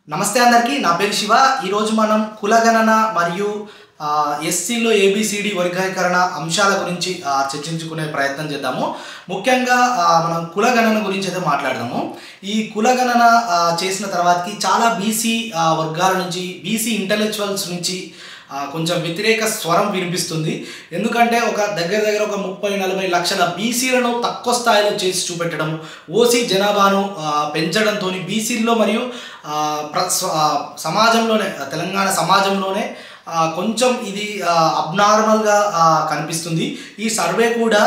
నమస్తే అందరికీ నా పేరు శివ ఈ రోజు మనం కులగణన మరియు ఎస్సీలో ఏబిసిడి వర్గీకరణ అంశాల గురించి చర్చించుకునే ప్రయత్నం చేద్దాము ముఖ్యంగా మనం కులగణన గురించి అయితే మాట్లాడదాము ఈ కులగణన చేసిన తర్వాతకి చాలా బీసీ వర్గాల నుంచి బీసీ ఇంటెలెక్చువల్స్ నుంచి కొంచెం వ్యతిరేక స్వరం వినిపిస్తుంది ఎందుకంటే ఒక దగ్గర ఒక 30-40 లక్షల బీసీలను తక్కువ స్థాయిలో చేసి చూపెట్టడం ఓసీ జనాభాను పెంచడంతో బీసీల్లో మరియు సమాజంలోనే తెలంగాణ సమాజంలోనే కొంచెం ఇది అబ్నార్మల్గా కనిపిస్తుంది ఈ సర్వే కూడా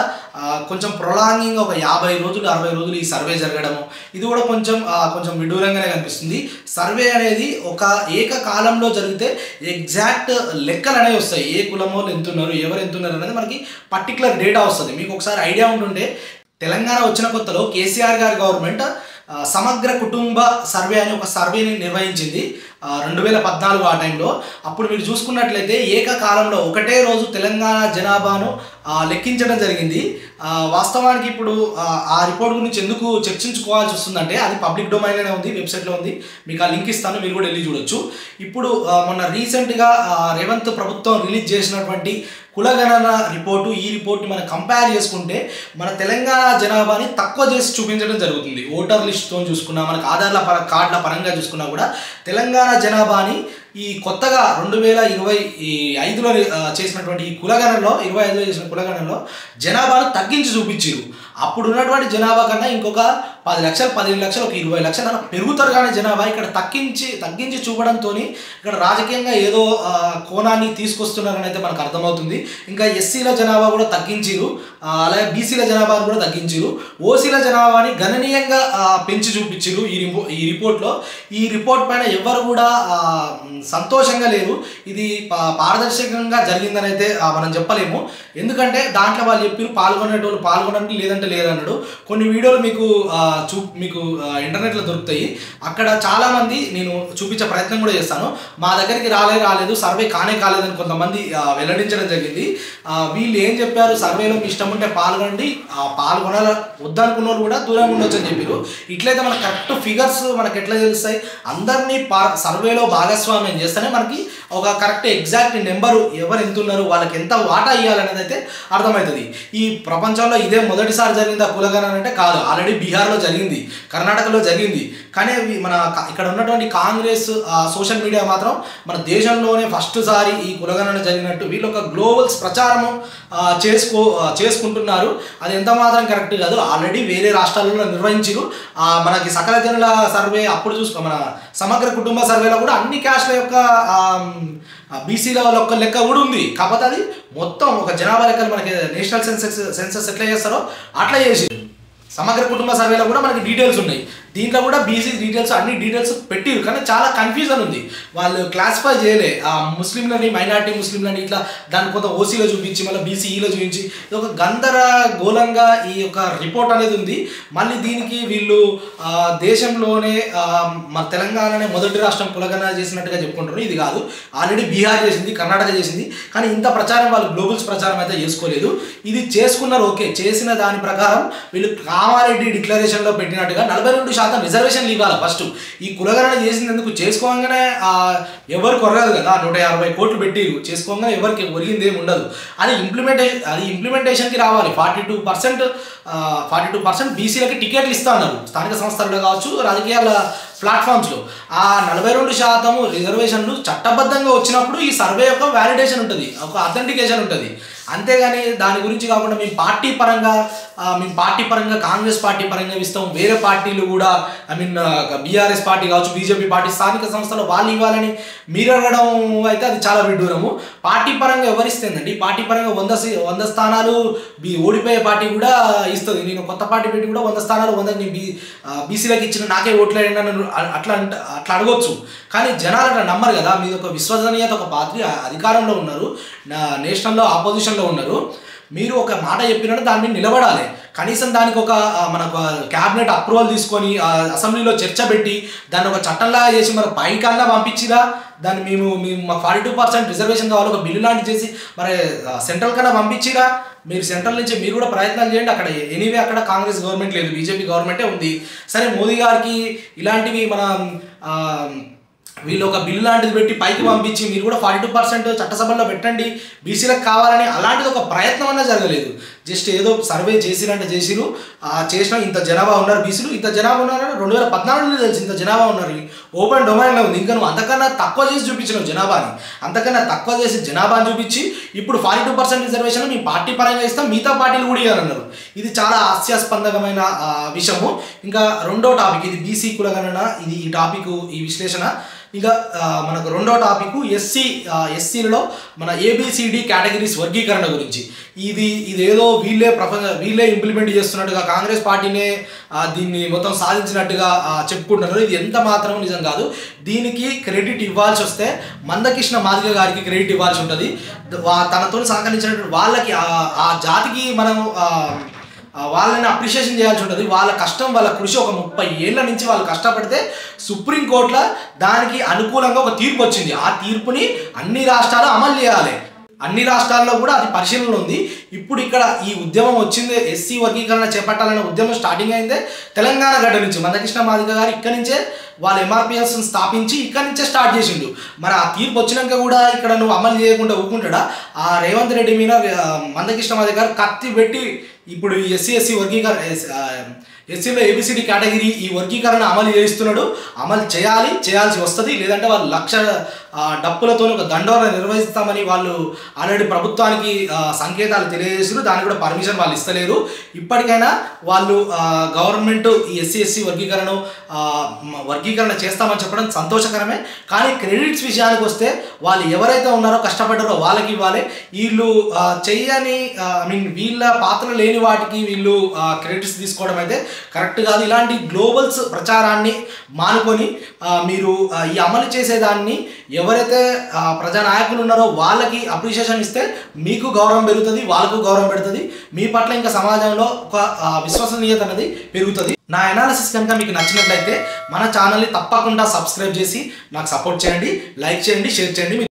కొంచెం ప్రొలాంగింగ్ ఒక 50 రోజులు 60 రోజులు ఈ సర్వే జరగడము ఇది కూడా కొంచెం విడూరంగానే కనిపిస్తుంది సర్వే అనేది ఒక ఏకకాలంలో జరిగితే ఎగ్జాక్ట్ లెక్కలు అనేవి వస్తాయి ఏ కులమో ఎంతున్నారు ఎవరు ఎంతున్నారు అనేది మనకి పర్టికులర్ డేటా వస్తుంది మీకు ఒకసారి ఐడియా ఉంటుంటే తెలంగాణ వచ్చిన కొత్తలో కేసీఆర్ గారి గవర్నమెంట్ సమగ్ర కుటుంబ సర్వే అని ఒక సర్వేని నిర్వహించింది 2014 ఆ టైంలో అప్పుడు మీరు చూసుకున్నట్లయితే ఏకకాలంలో ఒకటే రోజు తెలంగాణ జనాభాను లెక్కించడం జరిగింది వాస్తవానికి ఇప్పుడు ఆ రిపోర్ట్ గురించి ఎందుకు చర్చించుకోవాల్సి వస్తుందంటే అది పబ్లిక్ డొమైన్లోనే ఉంది వెబ్సైట్లో ఉంది మీకు ఆ లింక్ ఇస్తాను మీరు కూడా వెళ్ళి చూడొచ్చు ఇప్పుడు మొన్న రీసెంట్గా రేవంత్ ప్రభుత్వం రిలీజ్ చేసినటువంటి కులగణన రిపోర్టు ఈ రిపోర్ట్ని మనం కంపేర్ చేసుకుంటే మన తెలంగాణ జనాభాని తక్కువ చేసి చూపించడం జరుగుతుంది ఓటర్ లిస్ట్తో చూసుకున్నా మనకు ఆధార్ల కార్డుల పరంగా చూసుకున్నా కూడా తెలంగాణ జనాభాని ఈ కొత్తగా 2025లో చేసినటువంటి ఈ కులగణనలో 25లో చేసిన కులగణనలో జనాభాను తగ్గించి చూపించారు అప్పుడు ఉన్నటువంటి జనాభా కన్నా ఇంకొక 10 లక్షలు 15 లక్షలు ఒక 20 లక్షలు అలా పెరుగుతారు కానీ జనాభా ఇక్కడ తగ్గించి చూపడంతో ఇక్కడ రాజకీయంగా ఏదో కోణాన్ని తీసుకొస్తున్నారని అయితే మనకు అర్థమవుతుంది ఇంకా ఎస్సీల జనాభా కూడా తగ్గించారు అలాగే బీసీల జనాభాను కూడా తగ్గించారు ఓసీల జనాభాని గణనీయంగా పెంచి చూపించారు ఈ రిపోర్ట్లో ఈ రిపోర్ట్ పైన ఎవరు కూడా సంతోషంగా లేరు ఇది పారదర్శకంగా జరిగిందని అయితే మనం చెప్పలేము ఎందుకంటే దాంట్లో వాళ్ళు చెప్పారు పాల్గొనేటోళ్ళు పాల్గొనండి లేదంటే లేదన్నాడు కొన్ని వీడియోలు మీకు ఇంటర్నెట్లో దొరుకుతాయి అక్కడ చాలామంది నేను చూపించే ప్రయత్నం కూడా చేస్తాను మా దగ్గరికి రాలేదు సర్వే కాలేదని కొంతమంది వెల్లడించడం జరిగింది వీళ్ళు ఏం చెప్పారు సర్వేలో మీ ఇష్టం ఉంటే పాల్గొనండి వద్దనుకున్న వాళ్ళు కూడా దూరంగా ఉండొచ్చు అని చెప్పారు ఇట్లయితే మనకు కరెక్ట్ ఫిగర్స్ మనకు ఎట్లా తెలుస్తాయి అందరినీ సర్వేలో భాగస్వామ్యం చేస్తేనే మనకి ఒక కరెక్ట్ ఎగ్జాక్ట్ నెంబరు ఎవరు ఎంతున్నారు వాళ్ళకి ఎంత వాటా ఇవ్వాలనేది అయితే అర్థమవుతుంది ఈ ప్రపంచంలో ఇదే మొదటిసారి జరిగింది ఆ కులగణన అంటే కాదు ఆల్రెడీ బీహార్లో జరిగింది కర్ణాటకలో జరిగింది కానీ మన ఇక్కడ ఉన్నటువంటి కాంగ్రెస్ సోషల్ మీడియా మాత్రం మన దేశంలోనే ఫస్ట్ సారి ఈ కులగణన జరిగినట్టు వీళ్ళు ఒక గ్లోబల్స్ ప్రచారము చేసుకుంటున్నారు అది ఎంత మాత్రం కరెక్ట్ కాదు ఆల్రెడీ వేరే రాష్ట్రాలలో నిర్వహించారు మనకి సకల జనుల సర్వే అప్పుడు మన సమగ్ర కుటుంబ సర్వేలో కూడా అన్ని క్యాస్ట్ల యొక్క బీసీల యొక్క లెక్క కూడా ఉంది కాకపోతే అది మొత్తం ఒక జనాభా లెక్కలు మనకి నేషనల్ సెన్సస్ ఎట్లా చేస్తారో అట్లా చేసి సమగ్ర కుటుంబ సర్వేలో కూడా మనకి డీటెయిల్స్ ఉన్నాయి దీంట్లో కూడా బీసీ డీటెయిల్స్ అన్ని డీటెయిల్స్ పెట్టిరు కానీ చాలా కన్ఫ్యూజన్ ఉంది వాళ్ళు క్లాసిఫై చేయలే ముస్లింలని మైనార్టీ ముస్లింలని ఇట్లా దాని కొంత ఓసీలో చూపించి మళ్ళీ బీసీఈలో చూపించి ఇది ఒక గందరగోళంగా ఈ యొక్క రిపోర్ట్ అనేది ఉంది మళ్ళీ దీనికి వీళ్ళు దేశంలోనే మన తెలంగాణనే మొదటి రాష్ట్రం కులగణన చేసినట్టుగా చెప్పుకుంటారు ఇది కాదు ఆల్రెడీ బీహార్ చేసింది కర్ణాటక చేసింది కానీ ఇంత ప్రచారం వాళ్ళు గ్లోబల్స్ ప్రచారం అయితే చేసుకోలేదు ఇది చేసుకున్నారు ఓకే చేసిన దాని ప్రకారం వీళ్ళు కామారెడ్డి డిక్లరేషన్లో పెట్టినట్టుగా 42% రిజర్వేషన్లు ఇవ్వాలి ఫస్ట్ ఈ కులగణన చేసినందుకు చేసుకోగానే ఎవరు కొరగదు కదా 150 కోట్లు పెట్టి చేసుకోగానే ఎవరికి ఒరిగింది ఏమి ఉండదు అది ఇంప్లిమెంటేషన్కి రావాలి 42% బీసీలకి టికెట్లు ఇస్తా ఉన్నారు స్థానిక సంస్థల్లో కావచ్చు రాజకీయాల ప్లాట్ఫామ్స్లో ఆ 42% రిజర్వేషన్లు చట్టబద్ధంగా వచ్చినప్పుడు ఈ సర్వే యొక్క వ్యాలిడేషన్ ఉంటుంది ఒక అథెంటికేషన్ ఉంటుంది అంతేగాని దాని గురించి కాకుండా మేము పార్టీ పరంగా కాంగ్రెస్ పార్టీ పరంగా ఇస్తాం వేరే పార్టీలు కూడా బీఆర్ఎస్ పార్టీ కావచ్చు బీజేపీ పార్టీ స్థానిక సంస్థలో వాళ్ళు ఇవ్వాలని మీరు అడగడం అయితే అది చాలా విడ్డూరము పార్టీ పరంగా ఎవరిస్తుందండి పార్టీ పరంగా 100 స్థానాలు ఓడిపోయే పార్టీ కూడా ఇస్తుంది నేను కొత్త పార్టీ పెట్టి కూడా 100 స్థానాలు 100 బీసీలకు ఇచ్చిన నాకే ఓట్లు వేయండి అట్లా అడగొచ్చు కానీ జనాలు అట్లా నమ్మరు కదా మీద ఒక విశ్వసనీయత ఒక పార్టీ అధికారంలో ఉన్నారు నేషనల్లో ఆపోజిషన్లో ఉన్నారు మీరు ఒక మాట చెప్పినట్టు దాన్ని నిలబడాలి కనీసం దానికి ఒక మనకు క్యాబినెట్ అప్రూవల్ తీసుకొని అసెంబ్లీలో చర్చ పెట్టి దాన్ని ఒక చట్టంలా చేసి మరి పైకన్నా పంపించిరా దాన్ని మేము మాకు 42% రిజర్వేషన్ కావాలి ఒక బిల్లు లాంటి చేసి మరి సెంట్రల్ కన్నా పంపించిరా మీరు సెంట్రల్ నుంచి మీరు కూడా ప్రయత్నాలు చేయండి అక్కడ ఎనీవే అక్కడ కాంగ్రెస్ గవర్నమెంట్ లేదు బీజేపీ గవర్నమెంటే ఉంది సరే మోదీ గారికి ఇలాంటివి మన వీళ్ళు ఒక బిల్లు లాంటిది పెట్టి పైకి పంపించి మీరు కూడా 42% చట్టసభల్లో పెట్టండి బీసీలకు కావాలని అలాంటిది ఒక ప్రయత్నం అన్నా జరగలేదు. జస్ట్ ఏదో సర్వే చేసినట్టు చేసిరు, చేసిన ఇంత జనాభా ఉన్నారు బీసీలు, ఇంత జనాభా ఉన్నారని 2014లో తెలిసి ఇంత జనాభా ఉన్నారు, ఓపెన్ డొమైన్లో ఉంది. ఇంకా నువ్వు అంతకన్నా తక్కువ చేసి చూపించినావు జనాభాని, అంతకన్నా తక్కువ చేసి జనాభాని చూపించి ఇప్పుడు 42% రిజర్వేషన్ మీ పార్టీ పరంగా ఇస్తాం, మిగతా పార్టీలు కూడా ఇవ్వాలన్నారు. ఇది చాలా హాస్యాస్పందకమైన విషయము. ఇంకా రెండో టాపిక్, ఇది బీసీ కులగణన, ఇది ఈ టాపిక్, ఈ విశ్లేషణ. ఇంకా మనకు రెండో టాపిక్ ఎస్సీలలో మన ఏబిసిడి కేటగిరీస్ వర్గీకరణ గురించి. ఇదేదో వీళ్ళే ఇంప్లిమెంట్ చేస్తున్నట్టుగా, కాంగ్రెస్ పార్టీనే దీన్ని మొత్తం సాధించినట్టుగా చెప్పుకుంటున్నారు. ఇది ఎంత మాత్రం నిజం కాదు. దీనికి క్రెడిట్ ఇవ్వాల్సి వస్తే మందకృష్ణ మాదిగ గారికి క్రెడిట్ ఇవ్వాల్సి ఉంటుంది. తనతో సహకరించినటువంటి వాళ్ళకి, ఆ జాతికి మనం వాళ్ళని అప్రిషియేషన్ చేయాల్సి ఉంటుంది. వాళ్ళ కష్టం, వాళ్ళ కృషి, ఒక 30 ఏళ్ళ నుంచి వాళ్ళు కష్టపడితే సుప్రీంకోర్టులో దానికి అనుకూలంగా ఒక తీర్పు వచ్చింది. ఆ తీర్పుని అన్ని రాష్ట్రాలు అమలు చేయాలి. అన్ని రాష్ట్రాల్లో కూడా అది పరిశీలనలో ఉంది. ఇప్పుడు ఇక్కడ ఈ ఉద్యమం వచ్చిందే, ఎస్సీ వర్గీకరణ చేపట్టాలనే ఉద్యమం స్టార్టింగ్ అయిందే తెలంగాణ గడ్డ నుంచి. మందకృష్ణ మాదిగ గారు ఇక్కడి నుంచే వాళ్ళ ఎంఆర్పిఎస్ని స్థాపించి ఇక్కడి నుంచే స్టార్ట్ చేసిండు. మరి ఆ తీర్పు వచ్చినాక కూడా ఇక్కడ నువ్వు అమలు చేయకుండా ఊరుకుంటాడా? ఆ రేవంత్ రెడ్డి మీద మందకృష్ణ మాదిగ గారు కత్తి పెట్టి ఇప్పుడు ఎస్సీ వర్గీకరణ, ఎస్సీలో ఏబిసిడి కేటగిరీ ఈ వర్గీకరణ అమలు చేస్తున్నాడు. అమలు చేయాల్సి వస్తుంది. లేదంటే వాళ్ళు 1,00,000 డప్పులతో ఒక దండోర నిర్వహిస్తామని వాళ్ళు ఆల్రెడీ ప్రభుత్వానికి సంకేతాలు తెలియజేసారు. దానికి కూడా పర్మిషన్ వాళ్ళు ఇస్తలేరు. ఇప్పటికైనా వాళ్ళు గవర్నమెంట్ ఈ ఎస్సీ వర్గీకరణ చేస్తామని చెప్పడం సంతోషకరమే. కానీ క్రెడిట్స్ విషయానికి వస్తే వాళ్ళు ఎవరైతే ఉన్నారో కష్టపడ్డారో వాళ్ళకి ఇవ్వాలి. వీళ్ళు చెయ్యని వీళ్ళ పాత్ర లేని వాటికి వీళ్ళు క్రెడిట్స్ తీసుకోవడం అయితే కరెక్ట్ కాదు. ఇలాంటి గ్లోబల్స్ ప్రచారాన్ని మానుకొని మీరు ఈ అమలు చేసేదాన్ని ఎవరైతే ప్రజానాయకులు ఉన్నారో వాళ్ళకి అప్రిషియేషన్ ఇస్తే మీకు గౌరవం పెరుగుతుంది, వాళ్ళకు గౌరవం పెడుతుంది. మీ పట్ల ఇంకా సమాజంలో ఒక విశ్వసనీయత అనేది పెరుగుతుంది. నా అనాలిసిస్ కనుక మీకు నచ్చినట్లయితే మన ఛానల్ని తప్పకుండా సబ్స్క్రైబ్ చేసి నాకు సపోర్ట్ చేయండి, లైక్ చేయండి, షేర్ చేయండి.